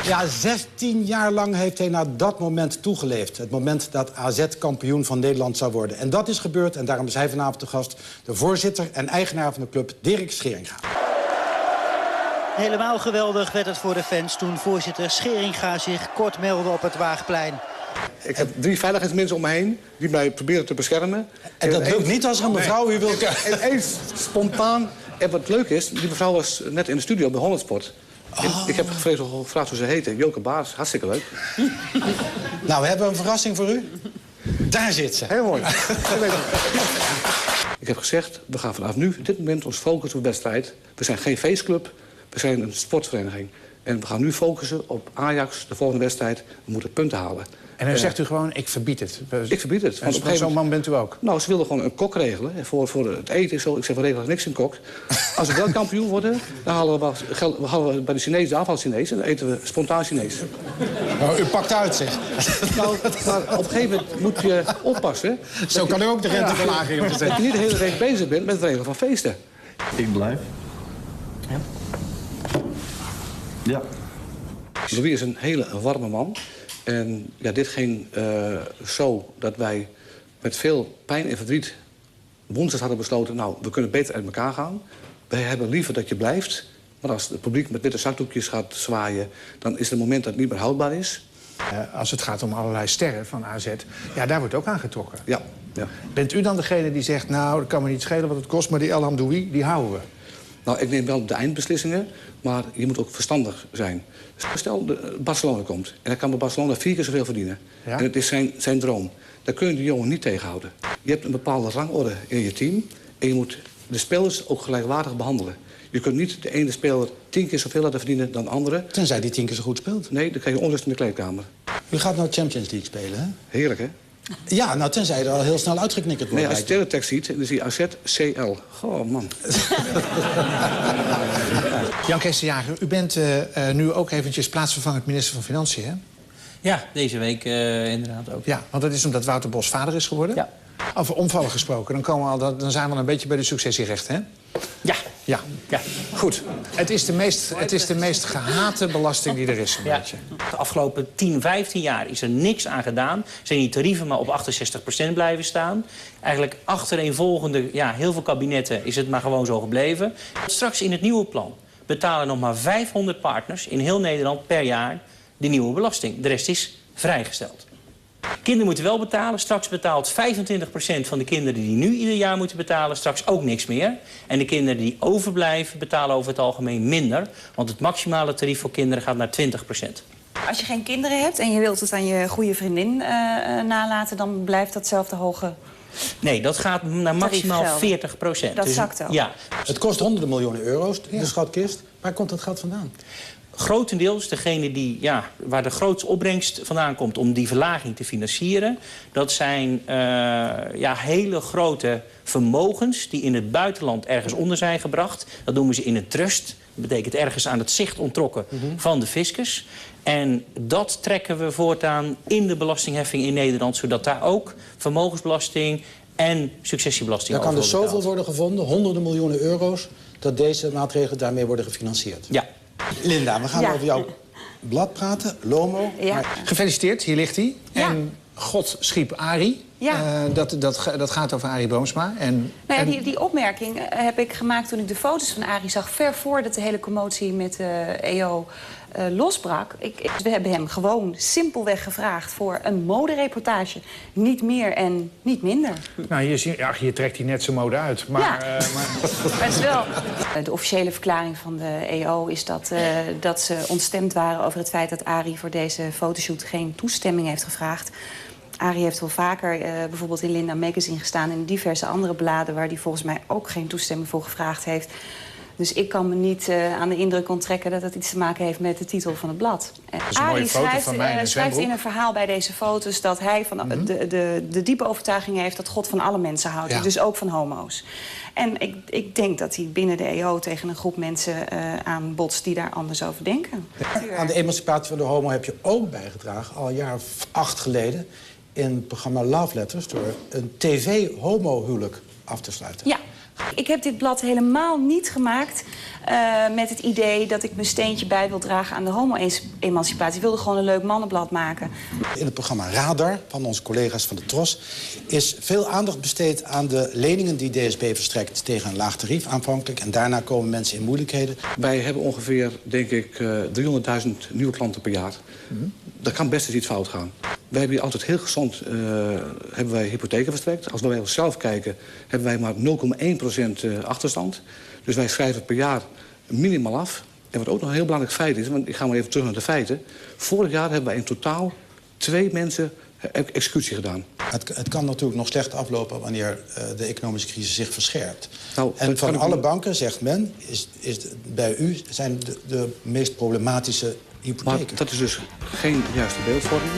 Ja, 16 jaar lang heeft hij naar dat moment toegeleefd. Het moment dat AZ kampioen van Nederland zou worden. En dat is gebeurd en daarom is hij vanavond de gast. De voorzitter en eigenaar van de club, Dirk Scheringa. Helemaal geweldig werd het voor de fans toen voorzitter Scheringa zich kort meldde op het Waagplein. Ik heb 3 veiligheidsmensen om me heen die mij proberen te beschermen. En dat lukt niet als er een mevrouw u wil... En eens spontaan. En wat leuk is, die mevrouw was net in de studio bij Hollandsport. Ik heb gevraagd hoe ze heette. Joke Baars, hartstikke leuk. Nou, we hebben een verrassing voor u. Daar zit ze. Heel mooi. Ik heb gezegd, we gaan vanaf nu, op dit moment, ons focussen op de wedstrijd. We zijn geen feestclub, we zijn een sportvereniging. En we gaan nu focussen op Ajax, de volgende wedstrijd. We moeten punten halen. En dan zegt u gewoon, ik verbied het. Ik verbied het. En zo'n man bent u ook? Nou, ze wilden gewoon een kok regelen. Voor het eten zo. Ik zeg, we regelen niks in kok. Als we wel kampioen worden, dan halen we bij de Chinezen de afval Chinees. En dan eten we spontaan Chinees. Nou, u pakt uit, zeg. Nou, maar op een gegeven moment moet je oppassen. Zo kan u ook de renteverlaging opzetten. Dat je niet de hele week bezig bent met het regelen van feesten. Ik blijf. Ja. Ja. Louis is een hele warme man. En ja, dit ging zo dat wij met veel pijn en verdriet woensdag hadden besloten... nou, we kunnen beter uit elkaar gaan. Wij hebben liever dat je blijft. Maar als het publiek met witte zakdoekjes gaat zwaaien... dan is het een moment dat het niet meer houdbaar is. Als het gaat om allerlei sterren van AZ, ja, daar wordt ook aan getrokken. Ja, ja. Bent u dan degene die zegt, nou, dat kan me niet schelen wat het kost... maar die El Hamdoui, die houden we? Nou, ik neem wel de eindbeslissingen, maar je moet ook verstandig zijn. Stel, Barcelona komt en dan kan bij Barcelona 4 keer zoveel verdienen. Ja? En het is zijn droom. Dan kun je die jongen niet tegenhouden. Je hebt een bepaalde rangorde in je team... en je moet de spelers ook gelijkwaardig behandelen. Je kunt niet de ene speler 10 keer zoveel laten verdienen dan de andere. Tenzij die 10 keer zo goed speelt. Nee, dan krijg je onrust in de kleedkamer. U gaat nou Champions League spelen, hè? Heerlijk, hè? Ja, nou, tenzij er al heel snel uitgeknikkerd wordt. Nee, als je teletext ziet, dan zie je AZ, CL. Goh, man. Jan Kees de Jager, u bent nu ook eventjes plaatsvervangend minister van Financiën, hè? Ja, deze week inderdaad ook. Ja, want dat is omdat Wouter Bos vader is geworden. Ja. Over omvallen gesproken, dan zijn we al een beetje bij de successierechten, hè? Ja. Ja. Ja. Goed. Het is de meest gehate belasting die er is, een beetje. De afgelopen 10, 15 jaar is er niks aan gedaan. Zijn die tarieven maar op 68% blijven staan. Eigenlijk achtereenvolgende, heel veel kabinetten is het maar gewoon zo gebleven. Straks in het nieuwe plan betalen nog maar 500 partners in heel Nederland per jaar de nieuwe belasting. De rest is vrijgesteld. Kinderen moeten wel betalen. Straks betaalt 25% van de kinderen die nu ieder jaar moeten betalen... straks ook niks meer. En de kinderen die overblijven betalen over het algemeen minder. Want het maximale tarief voor kinderen gaat naar 20%. Als je geen kinderen hebt en je wilt het aan je goede vriendin nalaten... dan blijft datzelfde hoge... Nee, dat gaat naar maximaal 40%. Dat zakt ook. Ja. Het kost honderden miljoenen euro's, de schatkist. Waar komt dat geld vandaan? Grotendeels degene waar de grootste opbrengst vandaan komt om die verlaging te financieren... dat zijn hele grote vermogens die in het buitenland ergens onder zijn gebracht. Dat noemen ze in een trust. Dat betekent ergens aan het zicht ontrokken van de fiscus. En dat trekken we voortaan in de belastingheffing in Nederland... zodat daar ook vermogensbelasting en successiebelasting over wordt betaald. Er kan dus zoveel worden gevonden, honderden miljoenen euro's... dat deze maatregelen daarmee worden gefinancierd. Ja. Linda, we gaan over jouw blad praten, Lomo. Ja. Maar... Gefeliciteerd, hier ligt hij. Ja. En God schiep Arie. Ja. Dat gaat over Arie Boomsma. Die opmerking heb ik gemaakt toen ik de foto's van Arie zag... ver voordat de hele commotie met EO losbrak. We hebben hem gewoon simpelweg gevraagd voor een modereportage. Niet meer en niet minder. Nou, hier trekt hij net zijn mode uit. Maar, ja. Maar het is wel... De officiële verklaring van de EO is dat ze ontstemd waren over het feit... dat Arie voor deze fotoshoot geen toestemming heeft gevraagd. Arie heeft wel vaker bijvoorbeeld in Linda Magazine gestaan... en in diverse andere bladen waar hij volgens mij ook geen toestemming voor gevraagd heeft. Dus ik kan me niet aan de indruk onttrekken dat het iets te maken heeft met de titel van het blad. Arie schrijft in een verhaal bij deze foto's dat hij de diepe overtuiging heeft... dat God van alle mensen houdt, ja. Dus ook van homo's. En ik denk dat hij binnen de EO tegen een groep mensen aanbotst die daar anders over denken. Ja. Aan de emancipatie van de homo heb je ook bijgedragen, al een jaar of 8 geleden... in het programma Love Letters, door een tv-homohuwelijk af te sluiten. Ja. Ik heb dit blad helemaal niet gemaakt met het idee dat ik mijn steentje bij wil dragen aan de homo-emancipatie. Ik wilde gewoon een leuk mannenblad maken. In het programma Radar van onze collega's van de TROS is veel aandacht besteed aan de leningen die DSB verstrekt tegen een laag tarief aanvankelijk. En daarna komen mensen in moeilijkheden. Wij hebben ongeveer, denk ik, 300.000 nieuwe klanten per jaar. Daar kan best eens iets fout gaan. Wij hebben hier altijd heel gezond hebben wij hypotheken verstrekt. Als wij zelf kijken, hebben wij maar 0,1% achterstand. Dus wij schrijven per jaar minimaal af. En wat ook nog een heel belangrijk feit is, want ik ga maar even terug naar de feiten. Vorig jaar hebben wij in totaal 2 mensen executie gedaan. Het kan natuurlijk nog slecht aflopen wanneer de economische crisis zich verscherpt. Nou, en van alle banken, zegt men, is bij u zijn de meest problematische hypotheken. Maar dat is dus geen juiste beeldvorming.